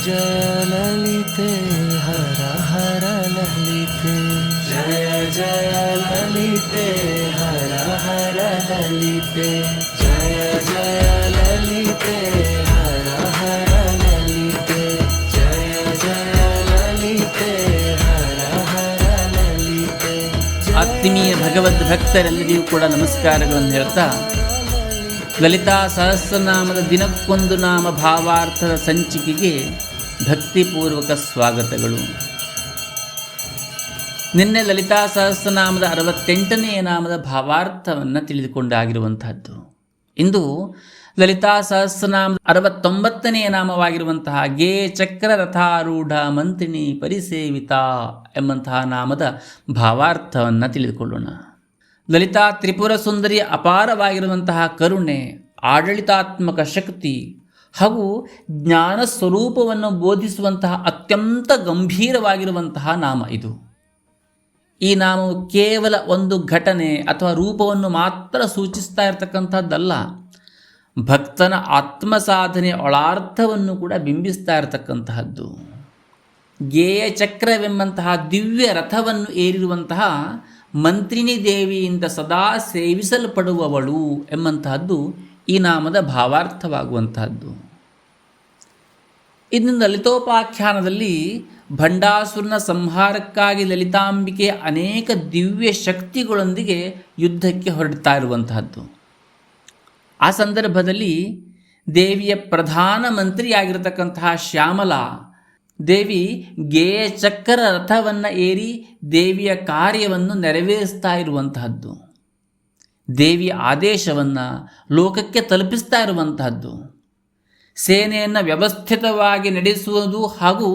जय ललिते हर हर ललिते जय जय ललिते हर हर ललिते जय जय ललिते हर हर ललिते जय जय ललिते हर हर ललिते. ಆತ್ಮೀಯ ಭಗವದ್ ಭಕ್ತರೆಲ್ಲರಿಗೂ ಕೂಡ ನಮಸ್ಕಾರಗಳನ್ನು ಹೇಳ್ತಾ, ಲಲಿತಾ ಸಹಸ್ರನಾಮದ ದಿನಕ್ಕೊಂದು ನಾಮ ಭಾವಾರ್ಥದ ಸಂಚಿಕೆಗೆ ಭಕ್ತಿಪೂರ್ವಕ ಸ್ವಾಗತಗಳು. ನಿನ್ನೆ ಲಲಿತಾ ಸಹಸ್ರನಾಮದ 68ನೇ ನಾಮದ ಭಾವಾರ್ಥವನ್ನು ತಿಳಿದುಕೊಂಡಾಗಿರುವಂತಹದ್ದು. ಇಂದು ಲಲಿತಾ ಸಹಸ್ರನಾಮದ 69ನೇ ನಾಮವಾಗಿರುವಂತಹ ಗೇ ಚಕ್ರ ರಥಾರೂಢ ಮಂತ್ರಿಣಿ ಪರಿಸೇವಿತಾ ಎಂಬಂತಹ ನಾಮದ ಭಾವಾರ್ಥವನ್ನು ತಿಳಿದುಕೊಳ್ಳೋಣ. ಲಲಿತಾ ತ್ರಿಪುರ ಸುಂದರಿಯ ಅಪಾರವಾಗಿರುವಂತಹ ಕರುಣೆ, ಆಡಳಿತಾತ್ಮಕ ಶಕ್ತಿ ಹಾಗೂ ಜ್ಞಾನ ಸ್ವರೂಪವನ್ನು ಬೋಧಿಸುವಂತಹ ಅತ್ಯಂತ ಗಂಭೀರವಾಗಿರುವಂತಹ ನಾಮ ಇದು. ಈ ನಾಮವು ಕೇವಲ ಒಂದು ಘಟನೆ ಅಥವಾ ರೂಪವನ್ನು ಮಾತ್ರ ಸೂಚಿಸ್ತಾ ಇರತಕ್ಕಂಥದ್ದಲ್ಲ, ಭಕ್ತನ ಆತ್ಮಸಾಧನೆಯ ಒಳಾರ್ಥವನ್ನು ಕೂಡ ಬಿಂಬಿಸ್ತಾ ಇರತಕ್ಕಂತಹದ್ದು. ಗೇಯ ಚಕ್ರವೆಂಬಂತಹ ದಿವ್ಯ ರಥವನ್ನು ಏರಿರುವಂತಹ ಮಂತ್ರಿಣಿ ದೇವಿಯಿಂದ ಸದಾ ಸೇವಿಸಲ್ಪಡುವವಳು ಎಂಬಂತಹದ್ದು ಈ ನಾಮದ ಭಾವಾರ್ಥವಾಗುವಂತಹದ್ದು. ಇನ್ನು ಲಲಿತೋಪಾಖ್ಯಾನದಲ್ಲಿ ಭಂಡಾಸುರನ ಸಂಹಾರಕ್ಕಾಗಿ ಲಲಿತಾಂಬಿಕೆ ಅನೇಕ ದಿವ್ಯ ಶಕ್ತಿಗಳೊಂದಿಗೆ ಯುದ್ಧಕ್ಕೆ ಹೊರಡ್ತಾ ಇರುವಂತಹದ್ದು. ಆ ಸಂದರ್ಭದಲ್ಲಿ ದೇವಿಯ ಪ್ರಧಾನ ಮಂತ್ರಿಯಾಗಿರತಕ್ಕಂತಹ ಶ್ಯಾಮಲಾ ದೇವಿ ಗೇಯ ಚಕ್ರ ರಥವನ್ನು ಏರಿ ದೇವಿಯ ಕಾರ್ಯವನ್ನು ನೆರವೇರಿಸ್ತಾ ಇರುವಂತಹದ್ದು, ದೇವಿಯ ಆದೇಶವನ್ನು ಲೋಕಕ್ಕೆ ತಲುಪಿಸ್ತಾ ಇರುವಂತಹದ್ದು, ಸೇನೆಯನ್ನು ವ್ಯವಸ್ಥಿತವಾಗಿ ನಡೆಸುವುದು ಹಾಗೂ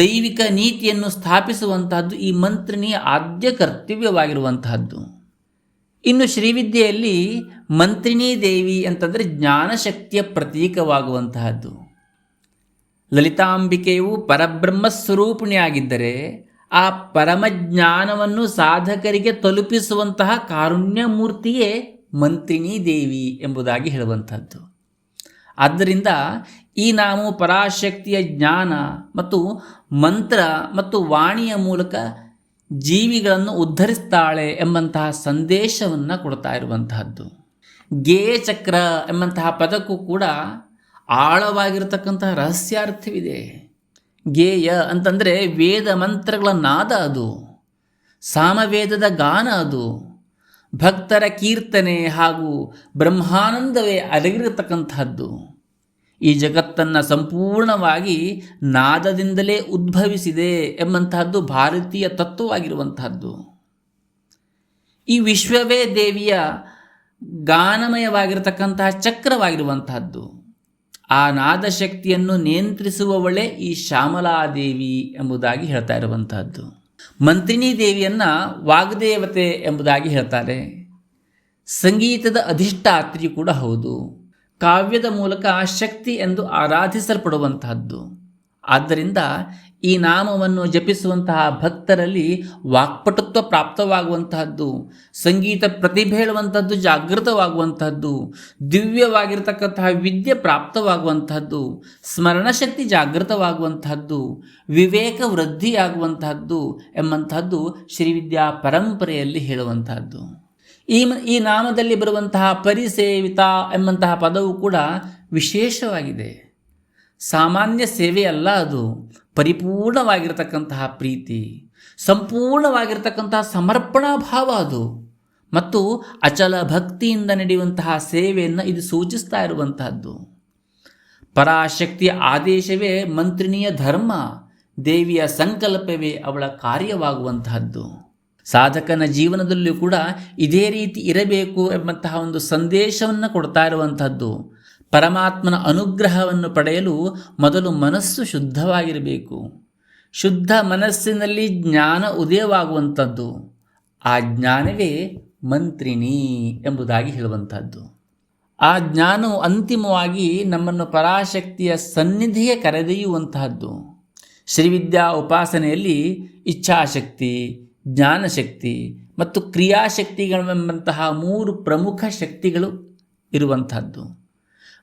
ದೈವಿಕ ನೀತಿಯನ್ನು ಸ್ಥಾಪಿಸುವಂತಹದ್ದು ಈ ಮಂತ್ರಿಣಿಯ ಆದ್ಯ ಕರ್ತವ್ಯವಾಗಿರುವಂತಹದ್ದು. ಇನ್ನು ಶ್ರೀವಿದ್ಯೆಯಲ್ಲಿ ಮಂತ್ರಿಣೀ ದೇವಿ ಅಂತಂದರೆ ಜ್ಞಾನಶಕ್ತಿಯ ಪ್ರತೀಕವಾಗುವಂತಹದ್ದು. ಲಲಿತಾಂಬಿಕೆಯು ಪರಬ್ರಹ್ಮ ಸ್ವರೂಪಿಣಿಯಾಗಿದ್ದರೆ ಆ ಪರಮಜ್ಞಾನವನ್ನು ಸಾಧಕರಿಗೆ ತಲುಪಿಸುವಂತಹ ಕಾರುಣ್ಯ ಮೂರ್ತಿಯೇ ಮಂತ್ರಿಣೀ ದೇವಿ ಎಂಬುದಾಗಿ ಹೇಳುವಂಥದ್ದು. ಆದ್ದರಿಂದ ಈ ನಾಮವು ಪರಾಶಕ್ತಿಯ ಜ್ಞಾನ ಮತ್ತು ಮಂತ್ರ ಮತ್ತು ವಾಣಿಯ ಮೂಲಕ ಜೀವಿಗಳನ್ನು ಉದ್ಧರಿಸ್ತಾಳೆ ಎಂಬಂತಹ ಸಂದೇಶವನ್ನು ಕೊಡ್ತಾ ಇರುವಂತಹದ್ದು. ಗೇಯ ಚಕ್ರ ಎಂಬಂತಹ ಪದಕ್ಕೂ ಕೂಡ ಆಳವಾಗಿರತಕ್ಕಂತಹ ರಹಸ್ಯಾರ್ಥವಿದೆ. ಗೇಯ ಅಂತಂದರೆ ವೇದ ಮಂತ್ರಗಳ ನಾದ, ಅದು ಸಾಮವೇದದ ಗಾನ, ಅದು ಭಕ್ತರ ಕೀರ್ತನೆ ಹಾಗೂ ಬ್ರಹ್ಮಾನಂದವೇ ಅಡಗಿರತಕ್ಕಂತಹದ್ದು. ಈ ಜಗತ್ತನ್ನು ಸಂಪೂರ್ಣವಾಗಿ ನಾದದಿಂದಲೇ ಉದ್ಭವಿಸಿದೆ ಎಂಬಂತಹದ್ದು ಭಾರತೀಯ ತತ್ವವಾಗಿರುವಂತಹದ್ದು. ಈ ವಿಶ್ವವೇ ದೇವಿಯ ಗಾನಮಯವಾಗಿರತಕ್ಕಂತಹ ಚಕ್ರವಾಗಿರುವಂತಹದ್ದು. ಆ ನಾದಶಕ್ತಿಯನ್ನು ನಿಯಂತ್ರಿಸುವವಳೇ ಈ ಶ್ಯಾಮಲಾದೇವಿ ಎಂಬುದಾಗಿ ಹೇಳ್ತಾ ಇರುವಂತಹದ್ದು. ಮಂತ್ರಿಣೀ ದೇವಿಯನ್ನು ವಾಗ್ದೇವತೆ ಎಂಬುದಾಗಿ ಹೇಳ್ತಾರೆ. ಸಂಗೀತದ ಅಧಿಷ್ಠಾತ್ರಿಯೂ ಕೂಡ ಹೌದು. ಕಾವ್ಯದ ಮೂಲಕ ಶಕ್ತಿ ಎಂದು ಆರಾಧಿಸಲ್ಪಡುವಂತಹದ್ದು. ಆದ್ದರಿಂದ ಈ ನಾಮವನ್ನು ಜಪಿಸುವಂತಹ ಭಕ್ತರಲ್ಲಿ ವಾಕ್ಪಟುತ್ವ ಪ್ರಾಪ್ತವಾಗುವಂತಹದ್ದು, ಸಂಗೀತ ಪ್ರತಿಭೆ ಹೇಳುವಂಥದ್ದು ಜಾಗೃತವಾಗುವಂತಹದ್ದು, ದಿವ್ಯವಾಗಿರತಕ್ಕಂತಹ ವಿದ್ಯೆ ಪ್ರಾಪ್ತವಾಗುವಂತಹದ್ದು, ಸ್ಮರಣಶಕ್ತಿ ಜಾಗೃತವಾಗುವಂತಹದ್ದು, ವಿವೇಕ ವೃದ್ಧಿಯಾಗುವಂತಹದ್ದು ಎಂಬಂತಹದ್ದು ಶ್ರೀವಿದ್ಯಾ ಪರಂಪರೆಯಲ್ಲಿ ಹೇಳುವಂತಹದ್ದು. ಈ ನಾಮದಲ್ಲಿ ಬರುವಂತಹ ಪರಿಸೇವಿತ ಎಂಬಂತಹ ಪದವು ಕೂಡ ವಿಶೇಷವಾಗಿದೆ. ಸಾಮಾನ್ಯ ಸೇವೆಯಲ್ಲ, ಅದು ಪರಿಪೂರ್ಣವಾಗಿರತಕ್ಕಂತಹ ಪ್ರೀತಿ, ಸಂಪೂರ್ಣವಾಗಿರತಕ್ಕಂತಹ ಸಮರ್ಪಣಾ ಭಾವ ಅದು, ಮತ್ತು ಅಚಲ ಭಕ್ತಿಯಿಂದ ನಡೆಯುವಂತಹ ಸೇವೆಯನ್ನು ಇದು ಸೂಚಿಸ್ತಾ ಇರುವಂತಹದ್ದು. ಪರಾಶಕ್ತಿಯ ಆದೇಶವೇ ಮಂತ್ರಿಣಿಯ ಧರ್ಮ, ದೇವಿಯ ಸಂಕಲ್ಪವೇ ಅವಳ ಕಾರ್ಯವಾಗುವಂತಹದ್ದು. ಸಾಧಕನ ಜೀವನದಲ್ಲೂ ಕೂಡ ಇದೇ ರೀತಿ ಇರಬೇಕು ಎಂಬಂತಹ ಒಂದು ಸಂದೇಶವನ್ನು ಕೊಡ್ತಾ ಇರುವಂತಹದ್ದು. ಪರಮಾತ್ಮನ ಅನುಗ್ರಹವನ್ನು ಪಡೆಯಲು ಮೊದಲು ಮನಸ್ಸು ಶುದ್ಧವಾಗಿರಬೇಕು. ಶುದ್ಧ ಮನಸ್ಸಿನಲ್ಲಿ ಜ್ಞಾನ ಉದಯವಾಗುವಂಥದ್ದು. ಆ ಜ್ಞಾನವೇ ಮಂತ್ರಿಣಿ ಎಂಬುದಾಗಿ ಹೇಳುವಂಥದ್ದು. ಆ ಜ್ಞಾನವು ಅಂತಿಮವಾಗಿ ನಮ್ಮನ್ನು ಪರಾಶಕ್ತಿಯ ಸನ್ನಿಧಿಗೆ ಕರೆದೊಯ್ಯುವಂತಹದ್ದು. ಶ್ರೀವಿದ್ಯಾ ಉಪಾಸನೆಯಲ್ಲಿ ಇಚ್ಛಾಶಕ್ತಿ, ಜ್ಞಾನಶಕ್ತಿ ಮತ್ತು ಕ್ರಿಯಾಶಕ್ತಿಗಳೆಂಬಂತಹ 3 ಪ್ರಮುಖ ಶಕ್ತಿಗಳು ಇರುವಂತಹದ್ದು.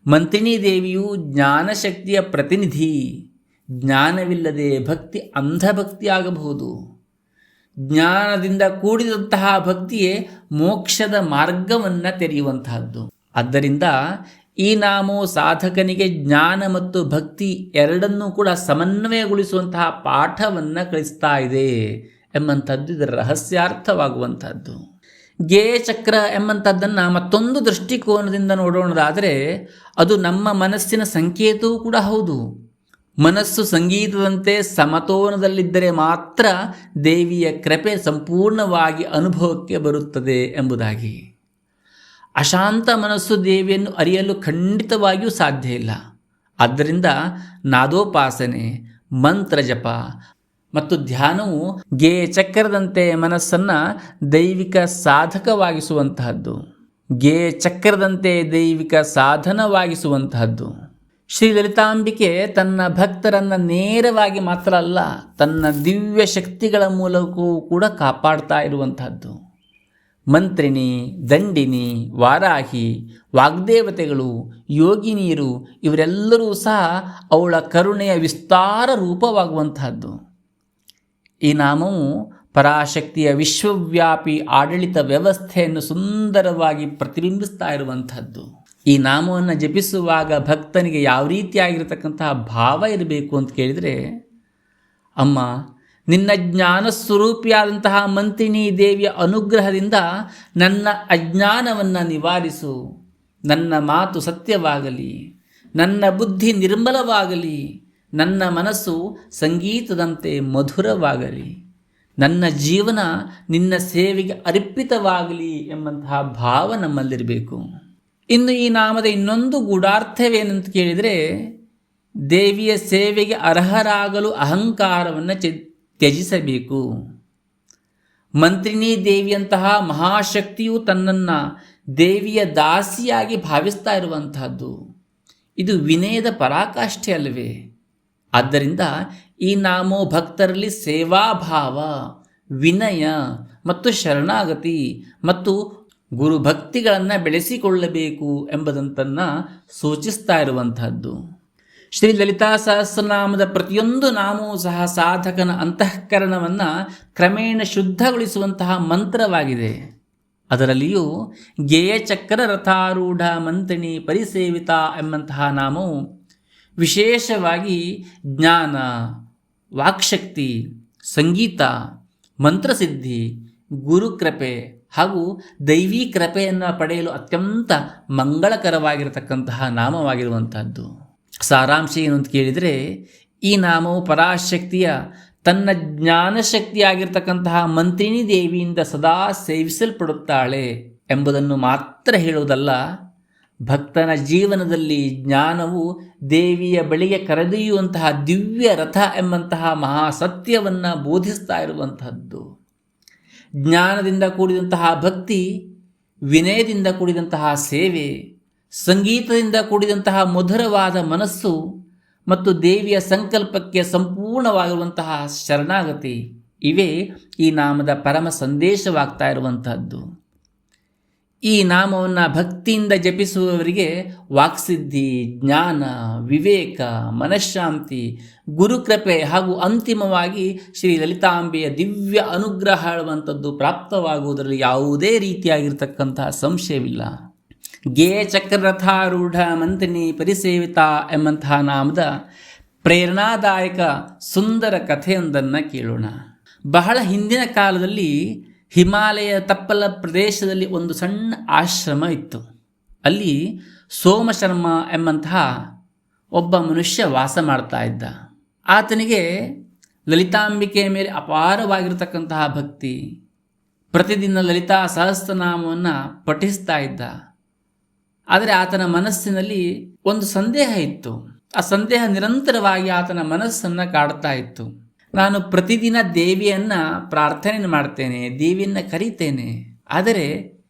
ಮಂತ್ರಿಣೀ ದೇವಿಯು ಜ್ಞಾನಶಕ್ತಿಯ ಪ್ರತಿನಿಧಿ, ಜ್ಞಾನವಿಲ್ಲದೆ ಭಕ್ತಿ ಅಂಧಭಕ್ತಿಯಾಗಬಹುದು. ಜ್ಞಾನದಿಂದ ಕೂಡಿದಂತಹ ಭಕ್ತಿಯೇ ಮೋಕ್ಷದ ಮಾರ್ಗವನ್ನು ತೆರೆಯುವಂತಹದ್ದು. ಆದ್ದರಿಂದ ಈ ನಾಮವು ಸಾಧಕನಿಗೆ ಜ್ಞಾನ ಮತ್ತು ಭಕ್ತಿ ಎರಡನ್ನೂ ಕೂಡ ಸಮನ್ವಯಗೊಳಿಸುವಂತಹ ಪಾಠವನ್ನು ಕಲಿಸ್ತಾ ಇದೆ ಎಂಬಂಥದ್ದು ಇದರ ರಹಸ್ಯಾರ್ಥವಾಗುವಂಥದ್ದು. ಗೇಯ ಚಕ್ರ ಎಂಬಂಥದ್ದನ್ನು ಮತ್ತೊಂದು ದೃಷ್ಟಿಕೋನದಿಂದ ನೋಡೋಣದಾದರೆ ಅದು ನಮ್ಮ ಮನಸ್ಸಿನ ಸಂಕೇತವೂ ಕೂಡ ಹೌದು. ಮನಸ್ಸು ಸಂಗೀತದಂತೆ ಸಮತೋಲನದಲ್ಲಿದ್ದರೆ ಮಾತ್ರ ದೇವಿಯ ಕೃಪೆ ಸಂಪೂರ್ಣವಾಗಿ ಅನುಭವಕ್ಕೆ ಬರುತ್ತದೆ ಎಂಬುದಾಗಿ. ಅಶಾಂತ ಮನಸ್ಸು ದೇವಿಯನ್ನು ಅರಿಯಲು ಖಂಡಿತವಾಗಿಯೂ ಸಾಧ್ಯ ಇಲ್ಲ. ಆದ್ದರಿಂದ ನಾದೋಪಾಸನೆ, ಮಂತ್ರ ಜಪ ಮತ್ತು ಧ್ಯಾನವು ಗೇಯ ಚಕ್ರದಂತೆ ಮನಸ್ಸನ್ನು ದೈವಿಕ ಸಾಧಕವಾಗಿಸುವಂತಹದ್ದು, ಗೇಯ ಚಕ್ರದಂತೆ ದೈವಿಕ ಸಾಧನವಾಗಿಸುವಂತಹದ್ದು. ಶ್ರೀ ಲಲಿತಾಂಬಿಕೆ ತನ್ನ ಭಕ್ತರನ್ನು ನೇರವಾಗಿ ಮಾತ್ರ ಅಲ್ಲ, ತನ್ನ ದಿವ್ಯ ಶಕ್ತಿಗಳ ಮೂಲಕವೂ ಕೂಡ ಕಾಪಾಡ್ತಾ ಇರುವಂತಹದ್ದು. ಮಂತ್ರಿಣಿ, ದಂಡಿನಿ, ವಾರಾಹಿ, ವಾಗ್ದೇವತೆಗಳು, ಯೋಗಿನಿಯರು ಇವರೆಲ್ಲರೂ ಸಹ ಅವಳ ಕರುಣೆಯ ವಿಸ್ತಾರ ರೂಪವಾಗುವಂತಹದ್ದು. ಈ ನಾಮವು ಪರಾಶಕ್ತಿಯ ವಿಶ್ವವ್ಯಾಪಿ ಆಡಳಿತ ವ್ಯವಸ್ಥೆಯನ್ನು ಸುಂದರವಾಗಿ ಪ್ರತಿಬಿಂಬಿಸ್ತಾ ಇರುವಂಥದ್ದು. ಈ ನಾಮವನ್ನು ಜಪಿಸುವಾಗ ಭಕ್ತನಿಗೆ ಯಾವ ರೀತಿಯಾಗಿರತಕ್ಕಂತಹ ಭಾವ ಇರಬೇಕು ಅಂತ ಕೇಳಿದರೆ, ಅಮ್ಮ ನಿನ್ನ ಜ್ಞಾನ ಸ್ವರೂಪಿಯಾದಂತಹ ಮಂತ್ರಿಣಿ ದೇವಿಯ ಅನುಗ್ರಹದಿಂದ ನನ್ನ ಅಜ್ಞಾನವನ್ನು ನಿವಾರಿಸು, ನನ್ನ ಮಾತು ಸತ್ಯವಾಗಲಿ, ನನ್ನ ಬುದ್ಧಿ ನಿರ್ಮಲವಾಗಲಿ, ನನ್ನ ಮನಸ್ಸು ಸಂಗೀತದಂತೆ ಮಧುರವಾಗಲಿ, ನನ್ನ ಜೀವನ ನಿನ್ನ ಸೇವೆಗೆ ಅರ್ಪಿತವಾಗಲಿ ಎಂಬಂತಹ ಭಾವ ನಮ್ಮಲ್ಲಿರಬೇಕು. ಇನ್ನು ಈ ನಾಮದ ಇನ್ನೊಂದು ಗೂಢಾರ್ಥವೇನಂತ ಕೇಳಿದರೆ, ದೇವಿಯ ಸೇವೆಗೆ ಅರ್ಹರಾಗಲು ಅಹಂಕಾರವನ್ನು ತ್ಯಜಿಸಬೇಕು. ಮಂತ್ರಿಣಿ ದೇವಿಯಂತಹ ಮಹಾಶಕ್ತಿಯು ತನ್ನನ್ನು ದೇವಿಯ ದಾಸಿಯಾಗಿ ಭಾವಿಸ್ತಾ ಇರುವಂತಹದ್ದು. ಇದು ವಿನಯದ ಪರಾಕಾಷ್ಠೆ ಅಲ್ಲವೇ? ಆದ್ದರಿಂದ ಈ ನಾಮೋ ಭಕ್ತರಲ್ಲಿ ಸೇವಾಭಾವ, ವಿನಯ ಮತ್ತು ಶರಣಾಗತಿ ಮತ್ತು ಗುರುಭಕ್ತಿಗಳನ್ನು ಬೆಳೆಸಿಕೊಳ್ಳಬೇಕು ಎಂಬುದಂತನ್ನು ಸೂಚಿಸ್ತಾ ಇರುವಂತಹದ್ದು. ಶ್ರೀ ಲಲಿತಾ ಸಹಸ್ರನಾಮದ ಪ್ರತಿಯೊಂದು ನಾಮವೂ ಸಹ ಸಾಧಕನ ಅಂತಃಕರಣವನ್ನು ಕ್ರಮೇಣ ಶುದ್ಧಗೊಳಿಸುವಂತಹ ಮಂತ್ರವಾಗಿದೆ. ಅದರಲ್ಲಿಯೂ ಗೇಯ ಚಕ್ರ ರಥಾರೂಢ ಮಂತ್ರಿಣಿ ಪರಿಸೇವಿತ ಎಂಬಂತಹ ನಾಮವು ವಿಶೇಷವಾಗಿ ಜ್ಞಾನ, ವಾಕ್ಶಕ್ತಿ, ಸಂಗೀತ, ಮಂತ್ರಸಿದ್ಧಿ, ಗುರುಕೃಪೆ ಹಾಗೂ ದೈವೀ ಕೃಪೆಯನ್ನು ಪಡೆಯಲು ಅತ್ಯಂತ ಮಂಗಳಕರವಾಗಿರತಕ್ಕಂತಹ ನಾಮವಾಗಿರುವಂಥದ್ದು. ಸಾರಾಂಶ ಏನು ಅಂತ ಕೇಳಿದರೆ, ಈ ನಾಮವು ಪರಾಶಕ್ತಿಯ ತನ್ನ ಜ್ಞಾನಶಕ್ತಿಯಾಗಿರ್ತಕ್ಕಂತಹ ಮಂತ್ರಿಣಿ ದೇವಿಯಿಂದ ಸದಾ ಸೇವಿಸಲ್ಪಡುತ್ತಾಳೆ ಎಂಬುದನ್ನು ಮಾತ್ರ ಹೇಳುವುದಲ್ಲ, ಭಕ್ತನ ಜೀವನದಲ್ಲಿ ಜ್ಞಾನವು ದೇವಿಯ ಬಳಿಗೆ ಕರೆದೊಯ್ಯುವಂತಹ ದಿವ್ಯ ರಥ ಎಂಬಂತಹ ಮಹಾಸತ್ಯವನ್ನು ಬೋಧಿಸ್ತಾ ಇರುವಂತಹದ್ದು. ಜ್ಞಾನದಿಂದ ಕೂಡಿದಂತಹ ಭಕ್ತಿ, ವಿನಯದಿಂದ ಕೂಡಿದಂತಹ ಸೇವೆ, ಸಂಗೀತದಿಂದ ಕೂಡಿದಂತಹ ಮಧುರವಾದ ಮನಸ್ಸು ಮತ್ತು ದೇವಿಯ ಸಂಕಲ್ಪಕ್ಕೆ ಸಂಪೂರ್ಣವಾಗಿರುವಂತಹ ಶರಣಾಗತಿ ಇವೇ ಈ ನಾಮದ ಪರಮ ಸಂದೇಶವಾಗ್ತಾ ಇರುವಂತಹದ್ದು. ಈ ನಾಮವನ್ನು ಭಕ್ತಿಯಿಂದ ಜಪಿಸುವವರಿಗೆ ವಾಕ್ಸಿದ್ಧಿ, ಜ್ಞಾನ, ವಿವೇಕ, ಮನಃಶಾಂತಿ, ಗುರುಕೃಪೆ ಹಾಗೂ ಅಂತಿಮವಾಗಿ ಶ್ರೀ ಲಲಿತಾಂಬೆಯ ದಿವ್ಯ ಅನುಗ್ರಹ ಹೇಳುವಂಥದ್ದು ಪ್ರಾಪ್ತವಾಗುವುದರಲ್ಲಿ ಯಾವುದೇ ರೀತಿಯಾಗಿರ್ತಕ್ಕಂತಹ ಸಂಶಯವಿಲ್ಲ. ಗೇಯ ಚಕ್ರರಥಾರೂಢ ಮಂತ್ರಿಣಿ ಪರಿಸೇವಿತ ಎಂಬಂತಹ ನಾಮದ ಪ್ರೇರಣಾದಾಯಕ ಸುಂದರ ಕಥೆಯೊಂದನ್ನು ಕೇಳೋಣ. ಬಹಳ ಹಿಂದಿನ ಕಾಲದಲ್ಲಿ ಹಿಮಾಲಯ ತಪ್ಪಲ ಪ್ರದೇಶದಲ್ಲಿ ಒಂದು ಸಣ್ಣ ಆಶ್ರಮ ಇತ್ತು. ಅಲ್ಲಿ ಸೋಮಶರ್ಮ ಎಂಬಂತಹ ಒಬ್ಬ ಮನುಷ್ಯ ವಾಸ ಮಾಡ್ತಾ ಇದ್ದ. ಆತನಿಗೆ ಲಲಿತಾಂಬಿಕೆಯ ಮೇಲೆ ಅಪಾರವಾಗಿರತಕ್ಕಂತಹ ಭಕ್ತಿ. ಪ್ರತಿದಿನ ಲಲಿತಾ ಸಹಸ್ರನಾಮವನ್ನು ಪಠಿಸ್ತಾ ಇದ್ದ. ಆದರೆ ಆತನ ಮನಸ್ಸಿನಲ್ಲಿ ಒಂದು ಸಂದೇಹ ಇತ್ತು. ಆ ಸಂದೇಹ ನಿರಂತರವಾಗಿ ಆತನ ಮನಸ್ಸನ್ನು ಕಾಡ್ತಾ ಇತ್ತು. ನಾನು ಪ್ರತಿದಿನ ದೇವಿಯನ್ನು ಪ್ರಾರ್ಥನೆ ಮಾಡ್ತೇನೆ, ದೇವಿಯನ್ನು ಕರೀತೇನೆ, ಆದರೆ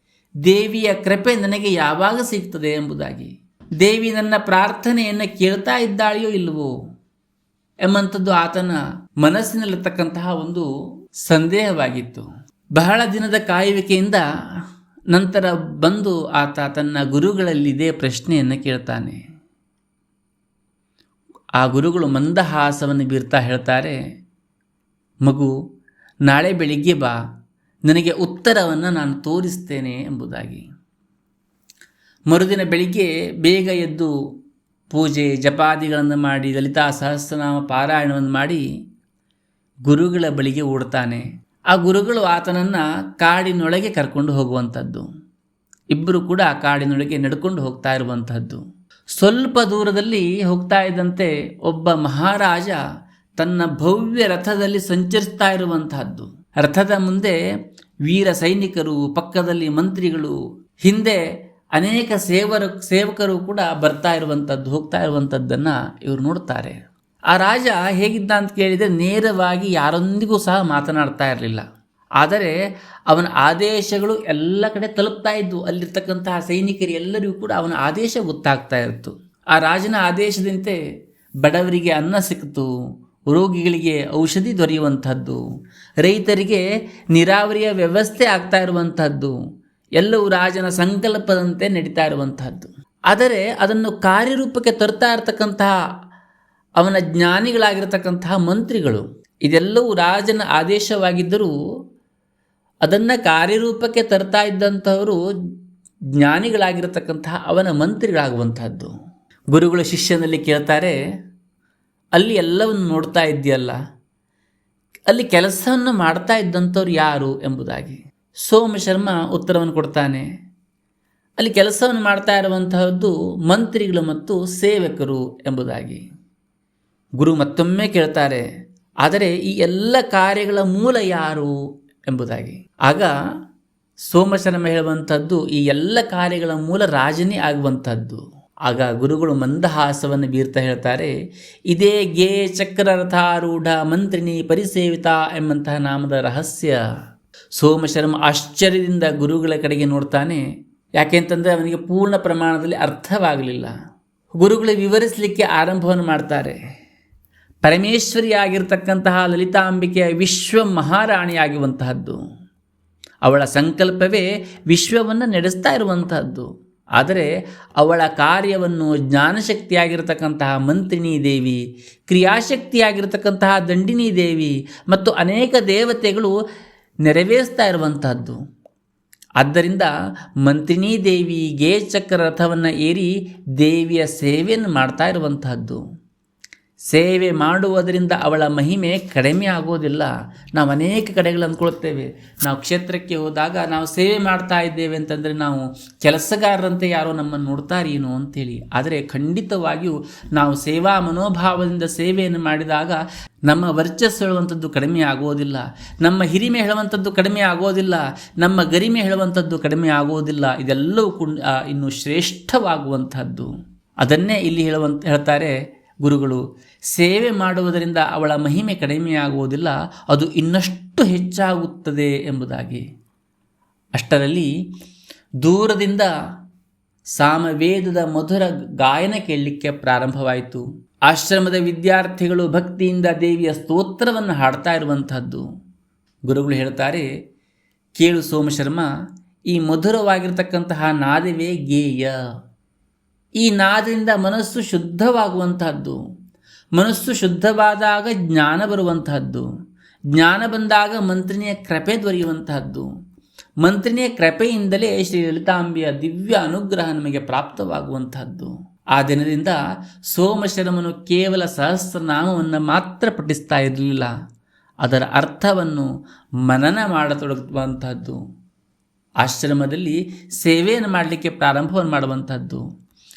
ದೇವಿಯ ಕೃಪೆ ನನಗೆ ಯಾವಾಗ ಸಿಗ್ತದೆ ಎಂಬುದಾಗಿ, ದೇವಿ ನನ್ನ ಪ್ರಾರ್ಥನೆಯನ್ನು ಕೇಳ್ತಾ ಇದ್ದಾಳೆಯೋ ಇಲ್ಲವೋ ಎಂಬಂಥದ್ದು ಆತನ ಮನಸ್ಸಿನಲ್ಲಿರ್ತಕ್ಕಂತಹ ಒಂದು ಸಂದೇಹವಾಗಿತ್ತು. ಬಹಳ ದಿನದ ಕಾಯುವಿಕೆಯಿಂದ ನಂತರ ಬಂದು ಆತ ತನ್ನ ಗುರುಗಳಲ್ಲಿ ಇದೇ ಪ್ರಶ್ನೆಯನ್ನು ಕೇಳ್ತಾನೆ. ಆ ಗುರುಗಳು ಮಂದಹಾಸವನ್ನು ಬೀರ್ತಾ ಹೇಳ್ತಾರೆ, ಮಗು, ನಾಳೆ ಬೆಳಿಗ್ಗೆ ಬಾ, ನನಗೆ ಉತ್ತರವನ್ನು ನಾನು ತೋರಿಸ್ತೇನೆ ಎಂಬುದಾಗಿ. ಮರುದಿನ ಬೆಳಿಗ್ಗೆ ಬೇಗ ಎದ್ದು ಪೂಜೆ ಜಪಾದಿಗಳನ್ನು ಮಾಡಿ ಲಲಿತಾ ಸಹಸ್ರನಾಮ ಪಾರಾಯಣವನ್ನು ಮಾಡಿ ಗುರುಗಳ ಬಳಿಗೆ ಓಡ್ತಾನೆ. ಆ ಗುರುಗಳು ಆತನನ್ನು ಕಾಡಿನೊಳಗೆ ಕರ್ಕೊಂಡು ಹೋಗುವಂಥದ್ದು. ಇಬ್ಬರು ಕೂಡ ಆ ಕಾಡಿನೊಳಗೆ ನಡ್ಕೊಂಡು ಹೋಗ್ತಾ ಇರುವಂಥದ್ದು. ಸ್ವಲ್ಪ ದೂರದಲ್ಲಿ ಹೋಗ್ತಾ ಇದ್ದಂತೆ ಒಬ್ಬ ಮಹಾರಾಜ ತನ್ನ ಭವ್ಯ ರಥದಲ್ಲಿ ಸಂಚರಿಸ್ತಾ ಇರುವಂತಹದ್ದು. ರಥದ ಮುಂದೆ ವೀರ ಸೈನಿಕರು, ಪಕ್ಕದಲ್ಲಿ ಮಂತ್ರಿಗಳು, ಹಿಂದೆ ಅನೇಕ ಸೇವಕರು ಕೂಡ ಬರ್ತಾ ಇರುವಂಥದ್ದು, ಹೋಗ್ತಾ ಇರುವಂಥದ್ದನ್ನು ಇವರು ನೋಡ್ತಾರೆ. ಆ ರಾಜ ಹೇಗಿದ್ದ ಅಂತ ಕೇಳಿದರೆ ನೇರವಾಗಿ ಯಾರೊಂದಿಗೂ ಸಹ ಮಾತನಾಡ್ತಾ ಇರಲಿಲ್ಲ. ಆದರೆ ಅವನ ಆದೇಶಗಳು ಎಲ್ಲ ಕಡೆ ತಲುಪ್ತಾ ಇದ್ವು. ಅಲ್ಲಿರ್ತಕ್ಕಂತಹ ಸೈನಿಕರು ಎಲ್ಲರಿಗೂ ಕೂಡ ಅವನ ಆದೇಶ ಗೊತ್ತಾಗ್ತಾ ಇತ್ತು. ಆ ರಾಜನ ಆದೇಶದಂತೆ ಬಡವರಿಗೆ ಅನ್ನ ಸಿಕ್ತು, ರೋಗಿಗಳಿಗೆ ಔಷಧಿ ದೊರೆಯುವಂಥದ್ದು, ರೈತರಿಗೆ ನೀರಾವರಿಯ ವ್ಯವಸ್ಥೆ ಆಗ್ತಾ ಇರುವಂಥದ್ದು ಎಲ್ಲವೂ ರಾಜನ ಸಂಕಲ್ಪದಂತೆ ನಡೀತಾ ಇರುವಂತಹದ್ದು. ಆದರೆ ಅದನ್ನು ಕಾರ್ಯರೂಪಕ್ಕೆ ತರ್ತಾ ಇರತಕ್ಕಂತಹ ಅವನ ಜ್ಞಾನಿಗಳಾಗಿರ್ತಕ್ಕಂತಹ ಮಂತ್ರಿಗಳು, ಇದೆಲ್ಲವೂ ರಾಜನ ಆದೇಶವಾಗಿದ್ದರೂ ಅದನ್ನು ಕಾರ್ಯರೂಪಕ್ಕೆ ತರ್ತಾ ಇದ್ದಂಥವರು ಜ್ಞಾನಿಗಳಾಗಿರ್ತಕ್ಕಂತಹ ಅವನ ಮಂತ್ರಿಗಳಾಗುವಂತಹದ್ದು. ಗುರುಗಳು ಶಿಷ್ಯನಲ್ಲಿ ಕೇಳ್ತಾರೆ, ಅಲ್ಲಿ ಎಲ್ಲವನ್ನು ನೋಡ್ತಾ ಇದೆಯಲ್ಲ, ಅಲ್ಲಿ ಕೆಲಸವನ್ನು ಮಾಡ್ತಾ ಇದ್ದಂಥವ್ರು ಯಾರು ಎಂಬುದಾಗಿ. ಸೋಮಶರ್ಮ ಉತ್ತರವನ್ನು ಕೊಡ್ತಾನೆ, ಅಲ್ಲಿ ಕೆಲಸವನ್ನು ಮಾಡ್ತಾ ಇರುವಂತಹದ್ದು ಮಂತ್ರಿಗಳು ಮತ್ತು ಸೇವಕರು ಎಂಬುದಾಗಿ. ಗುರು ಮತ್ತೊಮ್ಮೆ ಕೇಳ್ತಾರೆ, ಆದರೆ ಈ ಎಲ್ಲ ಕಾರ್ಯಗಳ ಮೂಲ ಯಾರು ಎಂಬುದಾಗಿ. ಆಗ ಸೋಮಶರ್ಮ ಹೇಳುವಂಥದ್ದು, ಈ ಎಲ್ಲ ಕಾರ್ಯಗಳ ಮೂಲ ರಾಜನೇ ಆಗುವಂಥದ್ದು. ಆಗ ಗುರುಗಳು ಮಂದಹಾಸವನ್ನು ಬೀರ್ತಾ ಹೇಳ್ತಾರೆ, ಇದೇ ಗೇ ಚಕ್ರರಥಾರೂಢ ಮಂತ್ರಿನಿ ಪರಿಸೇವಿತ ಎಂಬಂತಹ ನಾಮದ ರಹಸ್ಯ. ಸೋಮಶರ್ಮ ಆಶ್ಚರ್ಯದಿಂದ ಗುರುಗಳ ಕಡೆಗೆ ನೋಡ್ತಾನೆ. ಯಾಕೆಂತಂದರೆ ಅವನಿಗೆ ಪೂರ್ಣ ಪ್ರಮಾಣದಲ್ಲಿ ಅರ್ಥವಾಗಲಿಲ್ಲ. ಗುರುಗಳು ವಿವರಿಸಲಿಕ್ಕೆ ಆರಂಭವನ್ನು ಮಾಡ್ತಾರೆ. ಪರಮೇಶ್ವರಿಯಾಗಿರ್ತಕ್ಕಂತಹ ಲಲಿತಾಂಬಿಕೆಯ ವಿಶ್ವ ಮಹಾರಾಣಿಯಾಗುವಂತಹದ್ದು, ಅವಳ ಸಂಕಲ್ಪವೇ ವಿಶ್ವವನ್ನು ನಡೆಸ್ತಾ ಇರುವಂತಹದ್ದು. ಆದರೆ ಅವಳ ಕಾರ್ಯವನ್ನು ಜ್ಞಾನಶಕ್ತಿಯಾಗಿರ್ತಕ್ಕಂತಹ ಮಂತ್ರಿಣೀ ದೇವಿ, ಕ್ರಿಯಾಶಕ್ತಿಯಾಗಿರ್ತಕ್ಕಂತಹ ದಂಡಿನಿ ದೇವಿ ಮತ್ತು ಅನೇಕ ದೇವತೆಗಳು ನೆರವೇರಿಸ್ತಾ ಇರುವಂತಹದ್ದು. ಆದ್ದರಿಂದ ಮಂತ್ರಿಣೀ ದೇವಿ ಗೇ ಚಕ್ರ ರಥವನ್ನು ಏರಿ ದೇವಿಯ ಸೇವೆಯನ್ನು ಮಾಡ್ತಾ ಇರುವಂತಹದ್ದು. ಸೇವೆ ಮಾಡುವುದರಿಂದ ಅವಳ ಮಹಿಮೆ ಕಡಿಮೆ ಆಗೋದಿಲ್ಲ. ನಾವು ಅನೇಕ ಕಡೆಗಳು ಅಂದ್ಕೊಳ್ತೇವೆ, ನಾವು ಕ್ಷೇತ್ರಕ್ಕೆ ಹೋದಾಗ ನಾವು ಸೇವೆ ಮಾಡ್ತಾ ಇದ್ದೇವೆ ಅಂತಂದರೆ ನಾವು ಕೆಲಸಗಾರರಂತೆ ಯಾರೋ ನಮ್ಮನ್ನು ನೋಡ್ತಾರೇನೋ ಅಂತೇಳಿ. ಆದರೆ ಖಂಡಿತವಾಗಿಯೂ ನಾವು ಸೇವಾ ಮನೋಭಾವದಿಂದ ಸೇವೆಯನ್ನು ಮಾಡಿದಾಗ ನಮ್ಮ ವರ್ಚಸ್ಸು ಹೇಳುವಂಥದ್ದು ಕಡಿಮೆ ಆಗೋದಿಲ್ಲ, ನಮ್ಮ ಹಿರಿಮೆ ಹೇಳುವಂಥದ್ದು ಕಡಿಮೆ ಆಗೋದಿಲ್ಲ, ನಮ್ಮ ಗರಿಮೆ ಹೇಳುವಂಥದ್ದು ಕಡಿಮೆ ಆಗೋದಿಲ್ಲ. ಇದೆಲ್ಲವೂ ಇನ್ನು ಶ್ರೇಷ್ಠವಾಗುವಂಥದ್ದು. ಅದನ್ನೇ ಇಲ್ಲಿ ಹೇಳ್ತಾರೆ ಗುರುಗಳು, ಸೇವೆ ಮಾಡುವುದರಿಂದ ಅವಳ ಮಹಿಮೆ ಕಡಿಮೆಯಾಗುವುದಿಲ್ಲ, ಅದು ಇನ್ನಷ್ಟು ಹೆಚ್ಚಾಗುತ್ತದೆ ಎಂಬುದಾಗಿ. ಅಷ್ಟರಲ್ಲಿ ದೂರದಿಂದ ಸಾಮವೇದದ ಮಧುರ ಗಾಯನ ಕೇಳಲಿಕ್ಕೆ ಪ್ರಾರಂಭವಾಯಿತು. ಆಶ್ರಮದ ವಿದ್ಯಾರ್ಥಿಗಳು ಭಕ್ತಿಯಿಂದ ದೇವಿಯ ಸ್ತೋತ್ರವನ್ನು ಹಾಡ್ತಾ ಇರುವಂತಹದ್ದು. ಗುರುಗಳು ಹೇಳ್ತಾರೆ, ಕೇಳು ಸೋಮಶರ್ಮ, ಈ ಮಧುರವಾಗಿರ್ತಕ್ಕಂತಹ ನಾದವೇ ಗೇಯ. ಈ ನಾದದಿಂದ ಮನಸ್ಸು ಶುದ್ಧವಾಗುವಂತಹದ್ದು. ಮನಸ್ಸು ಶುದ್ಧವಾದಾಗ ಜ್ಞಾನ ಬರುವಂತಹದ್ದು. ಜ್ಞಾನ ಬಂದಾಗ ಮಂತ್ರಿನಿಯ ಕೃಪೆ ದೊರೆಯುವಂತಹದ್ದು. ಮಂತ್ರಿನಿಯ ಕೃಪೆಯಿಂದಲೇ ಶ್ರೀ ಲಲಿತಾಂಬೆಯ ದಿವ್ಯ ಅನುಗ್ರಹ ನಮಗೆ ಪ್ರಾಪ್ತವಾಗುವಂತಹದ್ದು. ಆ ದಿನದಿಂದ ಸೋಮಶರ್ಮನು ಕೇವಲ ಸಹಸ್ರನಾಮವನ್ನು ಮಾತ್ರ ಪಠಿಸ್ತಾ ಇರಲಿಲ್ಲ, ಅದರ ಅರ್ಥವನ್ನು ಮನನ ಮಾಡತೊಡಗುವಂತಹದ್ದು. ಆಶ್ರಮದಲ್ಲಿ ಸೇವೆಯನ್ನು ಮಾಡಲಿಕ್ಕೆ ಪ್ರಾರಂಭವನ್ನು ಮಾಡುವಂಥದ್ದು.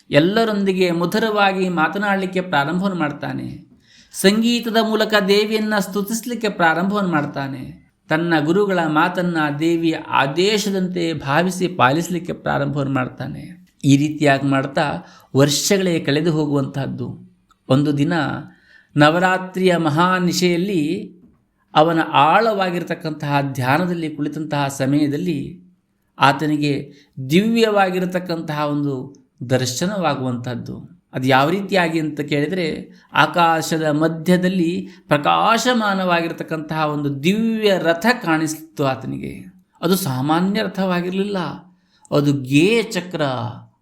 ಎಲ್ಲರೊಂದಿಗೆ ಮಧುರವಾಗಿ ಮಾತನಾಡಲಿಕ್ಕೆ ಪ್ರಾರಂಭವನ್ನು ಮಾಡ್ತಾನೆ. ಸಂಗೀತದ ಮೂಲಕ ದೇವಿಯನ್ನು ಸ್ತುತಿಸಲಿಕ್ಕೆ ಪ್ರಾರಂಭವನ್ನು ಮಾಡ್ತಾನೆ. ತನ್ನ ಗುರುಗಳ ಮಾತನ್ನು ದೇವಿಯ ಆದೇಶದಂತೆ ಭಾವಿಸಿ ಪಾಲಿಸಲಿಕ್ಕೆ ಪ್ರಾರಂಭವನ್ನು ಮಾಡ್ತಾನೆ. ಈ ರೀತಿಯಾಗಿ ಮಾಡ್ತಾ ವರ್ಷಗಳೇ ಕಳೆದು ಹೋಗುವಂತಹದ್ದು. ಒಂದು ದಿನ ನವರಾತ್ರಿಯ ಮಹಾನಿಶೆಯಲ್ಲಿ ಅವನ ಆಳವಾಗಿರತಕ್ಕಂತಹ ಧ್ಯಾನದಲ್ಲಿ ಕುಳಿತಂತಹ ಸಮಯದಲ್ಲಿ ಆತನಿಗೆ ದಿವ್ಯವಾಗಿರತಕ್ಕಂತಹ ಒಂದು ದರ್ಶನವಾಗುವಂಥದ್ದು. ಅದು ಯಾವ ರೀತಿಯಾಗಿ ಅಂತ ಕೇಳಿದರೆ, ಆಕಾಶದ ಮಧ್ಯದಲ್ಲಿ ಪ್ರಕಾಶಮಾನವಾಗಿರತಕ್ಕಂತಹ ಒಂದು ದಿವ್ಯ ರಥ ಕಾಣಿಸ್ತು ಆತನಿಗೆ. ಅದು ಸಾಮಾನ್ಯ ರಥವಾಗಿರಲಿಲ್ಲ, ಅದು ಗೇ ಚಕ್ರ,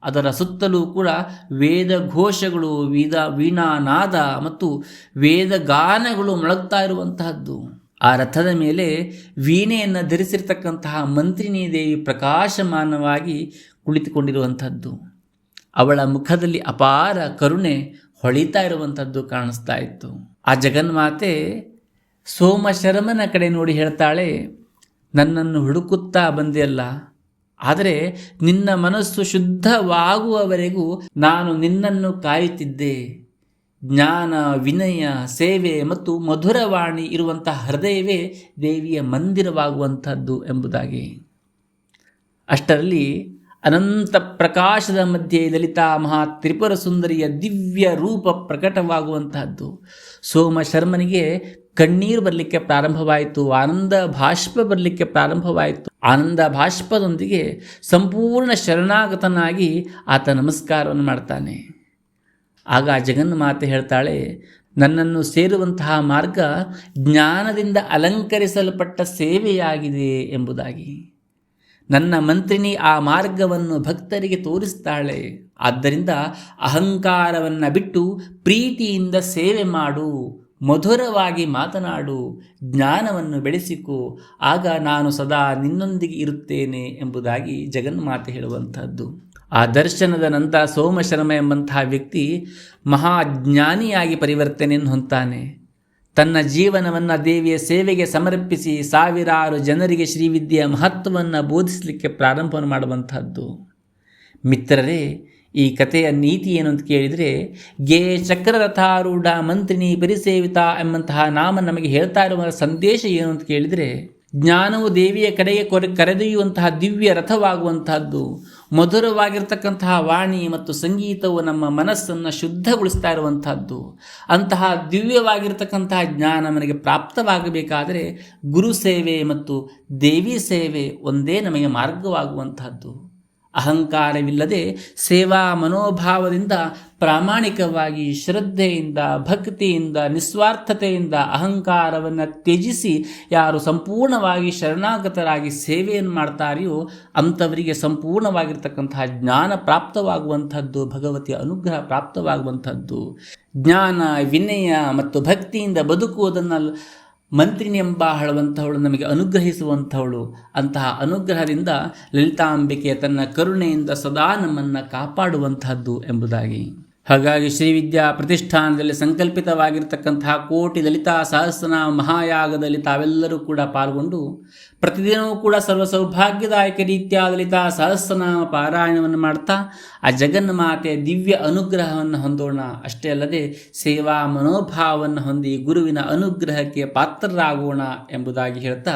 ಅದರ ಸುತ್ತಲೂ ಕೂಡ ವೇದ ಘೋಷಗಳು, ವೀಣಾನಾದ ಮತ್ತು ವೇದಗಾನಗಳು ಮೊಳಗ್ತಾ ಇರುವಂತಹದ್ದು. ಆ ರಥದ ಮೇಲೆ ವೀಣೆಯನ್ನು ಧರಿಸಿರ್ತಕ್ಕಂತಹ ಮಂತ್ರಿಣೀ ದೇವಿ ಪ್ರಕಾಶಮಾನವಾಗಿ ಕುಳಿತುಕೊಂಡಿರುವಂಥದ್ದು. ಅವಳ ಮುಖದಲ್ಲಿ ಅಪಾರ ಕರುಣೆ ಹೊಳಿತಾ ಇರುವಂಥದ್ದು ಕಾಣಿಸ್ತಾ ಇತ್ತು. ಆ ಜಗನ್ಮಾತೆ ಸೋಮಶರ್ಮನ ಕಡೆ ನೋಡಿ ಹೇಳ್ತಾಳೆ, ನನ್ನನ್ನು ಹುಡುಕುತ್ತಾ ಬಂದೆಯಲ್ಲ, ಆದರೆ ನಿನ್ನ ಮನಸ್ಸು ಶುದ್ಧವಾಗುವವರೆಗೂ ನಾನು ನಿನ್ನನ್ನು ಕಾಯುತ್ತಿದ್ದೆ. ಜ್ಞಾನ, ವಿನಯ, ಸೇವೆ ಮತ್ತು ಮಧುರವಾಣಿ ಇರುವಂತಹ ಹೃದಯವೇ ದೇವಿಯ ಮಂದಿರವಾಗುವಂಥದ್ದು ಎಂಬುದಾಗಿ. ಅಷ್ಟರಲ್ಲಿ ಅನಂತ ಪ್ರಕಾಶದ ಮಧ್ಯೆ ಲಲಿತಾ ಮಹಾ ತ್ರಿಪುರ ಸುಂದರಿಯ ದಿವ್ಯ ರೂಪ ಪ್ರಕಟವಾಗುವಂತಹದ್ದು. ಸೋಮಶರ್ಮನಿಗೆ ಕಣ್ಣೀರು ಬರಲಿಕ್ಕೆ ಪ್ರಾರಂಭವಾಯಿತು, ಆನಂದ ಬಾಷ್ಪ ಬರಲಿಕ್ಕೆ ಪ್ರಾರಂಭವಾಯಿತು. ಆನಂದ ಬಾಷ್ಪದೊಂದಿಗೆ ಸಂಪೂರ್ಣ ಶರಣಾಗತನಾಗಿ ಆತ ನಮಸ್ಕಾರವನ್ನು ಮಾಡ್ತಾನೆ. ಆಗ ಜಗನ್ಮಾತೆ ಹೇಳ್ತಾಳೆ, ನನ್ನನ್ನು ಸೇರುವಂತಹ ಮಾರ್ಗ ಜ್ಞಾನದಿಂದ ಅಲಂಕರಿಸಲ್ಪಟ್ಟ ಸೇವೆಯಾಗಿದೆ ಎಂಬುದಾಗಿ. ನನ್ನ ಮಂತ್ರಿನಿ ಆ ಮಾರ್ಗವನ್ನು ಭಕ್ತರಿಗೆ ತೋರಿಸ್ತಾಳೆ. ಆದ್ದರಿಂದ ಅಹಂಕಾರವನ್ನು ಬಿಟ್ಟು ಪ್ರೀತಿಯಿಂದ ಸೇವೆ ಮಾಡು, ಮಧುರವಾಗಿ ಮಾತನಾಡು, ಜ್ಞಾನವನ್ನು ಬೆಳೆಸಿಕೊ, ಆಗ ನಾನು ಸದಾ ನಿನ್ನೊಂದಿಗೆ ಇರುತ್ತೇನೆ ಎಂಬುದಾಗಿ ಜಗನ್ಮಾತೆ ಹೇಳುವಂಥದ್ದು. ಆ ದರ್ಶನದ ನಂತರ ಸೋಮಶರ್ಮ ಎಂಬಂತಹ ವ್ಯಕ್ತಿ ಮಹಾಜ್ಞಾನಿಯಾಗಿ ಪರಿವರ್ತನೆಯನ್ನು ಹೊಂತಾನೆ. ತನ್ನ ಜೀವನವನ್ನು ದೇವಿಯ ಸೇವೆಗೆ ಸಮರ್ಪಿಸಿ ಸಾವಿರಾರು ಜನರಿಗೆ ಶ್ರೀವಿದ್ಯೆಯ ಮಹತ್ವವನ್ನು ಬೋಧಿಸಲಿಕ್ಕೆ ಪ್ರಾರಂಭವನ್ನು ಮಾಡುವಂತಹದ್ದು. ಮಿತ್ರರೇ, ಈ ಕಥೆಯ ನೀತಿ ಏನು ಅಂತ ಕೇಳಿದರೆ, ಗೆ ಚಕ್ರರಥಾರೂಢ ಮಂತ್ರಿನಿ ಪರಿಸೇವಿತ ಎಂಬಂತಹ ನಾಮ ನಮಗೆ ಹೇಳ್ತಾ ಇರುವ ಸಂದೇಶ ಏನು ಅಂತ ಕೇಳಿದರೆ, ಜ್ಞಾನವು ದೇವಿಯ ಕಡೆಗೆ ಕರೆದೊಯ್ಯುವಂತಹ ದಿವ್ಯ ರಥವಾಗುವಂತಹದ್ದು. ಮಧುರವಾಗಿರ್ತಕ್ಕಂತಹ ವಾಣಿ ಮತ್ತು ಸಂಗೀತವು ನಮ್ಮ ಮನಸ್ಸನ್ನು ಶುದ್ಧಗೊಳಿಸ್ತಾ ಇರುವಂತಹದ್ದು. ಅಂತಹ ದಿವ್ಯವಾಗಿರ್ತಕ್ಕಂತಹ ಜ್ಞಾನ ನಮಗೆ ಪ್ರಾಪ್ತವಾಗಬೇಕಾದರೆ ಗುರು ಸೇವೆ ಮತ್ತು ದೇವಿ ಸೇವೆ ಒಂದೇ ನಮಗೆ ಮಾರ್ಗವಾಗುವಂತಹದ್ದು. ಅಹಂಕಾರವಿಲ್ಲದೆ ಸೇವಾ ಮನೋಭಾವದಿಂದ ಪ್ರಾಮಾಣಿಕವಾಗಿ ಶ್ರದ್ಧೆಯಿಂದ ಭಕ್ತಿಯಿಂದ ನಿಸ್ವಾರ್ಥತೆಯಿಂದ ಅಹಂಕಾರವನ್ನು ತ್ಯಜಿಸಿ ಯಾರು ಸಂಪೂರ್ಣವಾಗಿ ಶರಣಾಗತರಾಗಿ ಸೇವೆಯನ್ನು ಮಾಡ್ತಾರೆಯೋ ಅಂಥವರಿಗೆ ಸಂಪೂರ್ಣವಾಗಿರ್ತಕ್ಕಂತಹ ಜ್ಞಾನ ಪ್ರಾಪ್ತವಾಗುವಂಥದ್ದು, ಭಗವತಿಯ ಅನುಗ್ರಹ ಪ್ರಾಪ್ತವಾಗುವಂಥದ್ದು. ಜ್ಞಾನ, ವಿನಯ ಮತ್ತು ಭಕ್ತಿಯಿಂದ ಬದುಕುವುದನ್ನು ಮಂತ್ರಿನಿ ಎಂಬ ಹೇಳುವಂಥವಳು ನಮಗೆ ಅನುಗ್ರಹಿಸುವಂಥವಳು. ಅಂತಹ ಅನುಗ್ರಹದಿಂದ ಲಲಿತಾಂಬಿಕೆ ತನ್ನ ಕರುಣೆಯಿಂದ ಸದಾ ನಮ್ಮನ್ನು ಕಾಪಾಡುವಂತಹದ್ದು ಎಂಬುದಾಗಿ. ಹಾಗಾಗಿ ಶ್ರೀವಿದ್ಯಾ ಪ್ರತಿಷ್ಠಾನದಲ್ಲಿ ಸಂಕಲ್ಪಿತವಾಗಿರ್ತಕ್ಕಂತಹ ಕೋಟಿ ಲಲಿತಾ ಸಹಸ್ರನಾಮ ಮಹಾಯಾಗದಲ್ಲಿ ತಾವೆಲ್ಲರೂ ಕೂಡ ಪಾಲ್ಗೊಂಡು ಪ್ರತಿದಿನವೂ ಕೂಡ ಸರ್ವ ಸೌಭಾಗ್ಯದಾಯಕ ರೀತಿಯಾದ ಲಲಿತಾ ಸಹಸ್ರನಾಮ ಪಾರಾಯಣವನ್ನು ಮಾಡ್ತಾ ಆ ಜಗನ್ಮಾತೆಯ ದಿವ್ಯ ಅನುಗ್ರಹವನ್ನು ಹೊಂದೋಣ. ಅಷ್ಟೇ ಅಲ್ಲದೆ ಸೇವಾ ಮನೋಭಾವವನ್ನು ಹೊಂದಿ ಗುರುವಿನ ಅನುಗ್ರಹಕ್ಕೆ ಪಾತ್ರರಾಗೋಣ ಎಂಬುದಾಗಿ ಹೇಳ್ತಾ,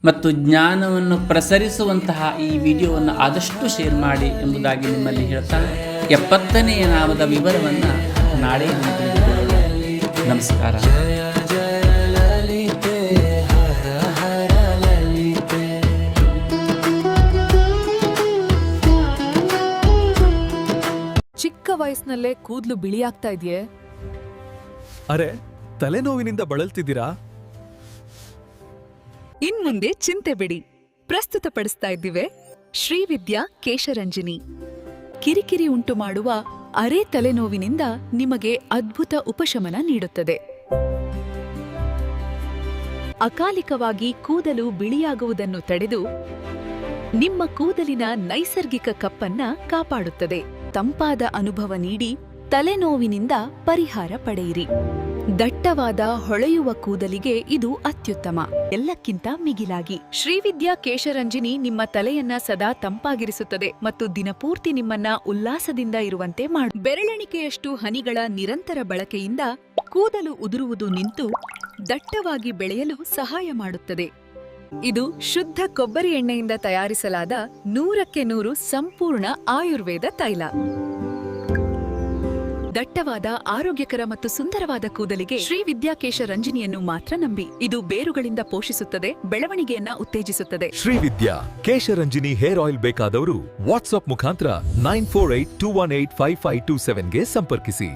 ಮತ್ತು ಜ್ಞಾನವನ್ನು ಪ್ರಸರಿಸುವಂತಹ ಈ ವಿಡಿಯೋವನ್ನು ಆದಷ್ಟು ಶೇರ್ ಮಾಡಿ ಎಂಬುದಾಗಿ ನಿಮ್ಮಲ್ಲಿ ಹೇಳ್ತಾ 70ನೆಯ ನಾಮದ ವಿವರವನ್ನು ನಾಳೆ ನಮಸ್ಕಾರ. ಚಿಕ್ಕ ವಯಸ್ಸಿನಲ್ಲೇ ಕೂದಲು ಬಿಳಿಯಾಗ್ತಾ ಇದೆಯೇ? ಅರೆ, ತಲೆನೋವಿನಿಂದ ಬಳಲ್ತಿದ್ದೀರಾ? ಇನ್ಮುಂದೆ ಚಿಂತೆ ಬಿಡಿ, ಪ್ರಸ್ತುತಪಡಿಸ್ತಾ ಇದ್ದೀವಿ ಶ್ರೀವಿದ್ಯಾ ಕೇಶರಂಜಿನಿ. ಕಿರಿಕಿರಿ ಉಂಟು ಮಾಡುವ ಅರೆ ತಲೆನೋವಿನಿಂದ ನಿಮಗೆ ಅದ್ಭುತ ಉಪಶಮನ ನೀಡುತ್ತದೆ. ಅಕಾಲಿಕವಾಗಿ ಕೂದಲು ಬಿಳಿಯಾಗುವುದನ್ನು ತಡೆದು ನಿಮ್ಮ ಕೂದಲಿನ ನೈಸರ್ಗಿಕ ಕಪ್ಪನ್ನ ಕಾಪಾಡುತ್ತದೆ. ತಂಪಾದ ಅನುಭವ ನೀಡಿ ತಲೆನೋವಿನಿಂದ ಪರಿಹಾರ ಪಡೆಯಿರಿ. ದಟ್ಟವಾದ ಹೊಳೆಯುವ ಕೂದಲಿಗೆ ಇದು ಅತ್ಯುತ್ತಮ. ಎಲ್ಲಕ್ಕಿಂತ ಮಿಗಿಲಾಗಿ ಶ್ರೀವಿದ್ಯಾ ಕೇಶರಂಜಿನಿ ನಿಮ್ಮ ತಲೆಯನ್ನ ಸದಾ ತಂಪಾಗಿರಿಸುತ್ತದೆ ಮತ್ತು ದಿನಪೂರ್ತಿ ನಿಮ್ಮನ್ನ ಉಲ್ಲಾಸದಿಂದ ಇರುವಂತೆ ಮಾಡು. ಬೆರಳೆಣಿಕೆಯಷ್ಟು ಹನಿಗಳ ನಿರಂತರ ಬಳಕೆಯಿಂದ ಕೂದಲು ಉದುರುವುದು ನಿಂತು ದಟ್ಟವಾಗಿ ಬೆಳೆಯಲು ಸಹಾಯ ಮಾಡುತ್ತದೆ. ಇದು ಶುದ್ಧ ಕೊಬ್ಬರಿ ಎಣ್ಣೆಯಿಂದ ತಯಾರಿಸಲಾದ 100ಕ್ಕೆ 100 ಸಂಪೂರ್ಣ ಆಯುರ್ವೇದ ತೈಲ. ದಟ್ಟವಾದ ಆರೋಗ್ಯಕರ ಮತ್ತು ಸುಂದರವಾದ ಕೂದಲಿಗೆ ಶ್ರೀವಿದ್ಯಾ ಕೇಶರಂಜಿನಿಯನ್ನು ಮಾತ್ರ ನಂಬಿ. ಇದು ಬೇರುಗಳಿಂದ ಪೋಷಿಸುತ್ತದೆ, ಬೆಳವಣಿಗೆಯನ್ನ ಉತ್ತೇಜಿಸುತ್ತದೆ. ಶ್ರೀವಿದ್ಯಾ ಕೇಶರಂಜಿನಿ ಹೇರ್ ಆಯಿಲ್ ಬೇಕಾದವರು ವಾಟ್ಸ್ಆಪ್ ಮುಖಾಂತರ 9482185527ಗೆ ಸಂಪರ್ಕಿಸಿ.